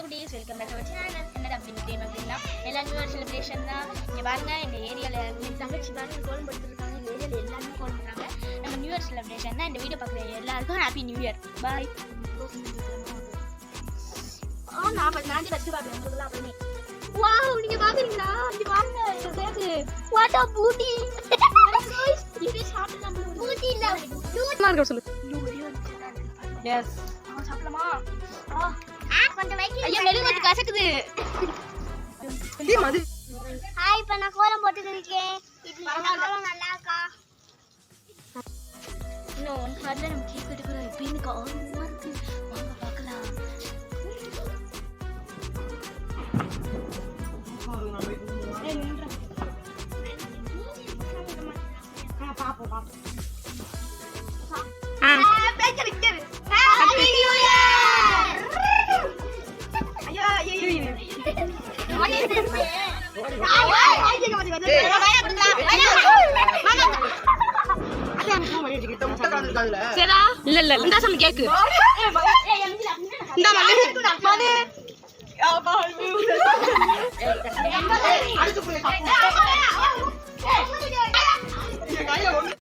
குட்டீஸ் welcome back to channel. என்னடா அப்படின்னா எல்லாம் நியூ இயர் செலிப்ரேஷன் தான். இங்கே பாருங்க, இந்த ஏரியாவில் என் தங்கச்சி பாருங்க கோலம் போட்டுருக்காங்க. இந்த ஏரியாவில் எல்லாருமே கோலம் பண்ணுறாங்க. நம்ம நியூ இயர் செலிப்ரேஷன் தான். இந்த வீடியோ பார்க்குற எல்லாருக்கும் ஹாப்பி நியூ இயர். பாய். நான் வச்சு பார்ப்பேன் உங்களுக்குலாம் அப்படின்னு. வாவ், நீங்க பாக்குறீங்களா? இங்க பாருங்க, இந்த பேக்கு வாட் ஆ பூட்டி. இது சாப்பிடலாம். பூட்டி இல்ல, லூட் மார்க்க சொல்லு. எஸ், சாப்பிடலாமா? கொஞ்சம் வைக்க. ஐயோ, மெழுகுவர்த்தி கசக்குது. டேய் மது. ஹாய், இப்ப நான் கோலம் போட்டுட்டு இருக்கேன். இது கோலம் நல்லா இருக்கா? இன்னும் ஒன் ஹார்ல நம்ம கேக் எடுக்கிறோம். இப்போ எனக்கு ஆர்வமா இருக்கு. வாங்க பார்க்கலாம். இல்ல இல்ல இந்த சம் கேக்கு இந்த மது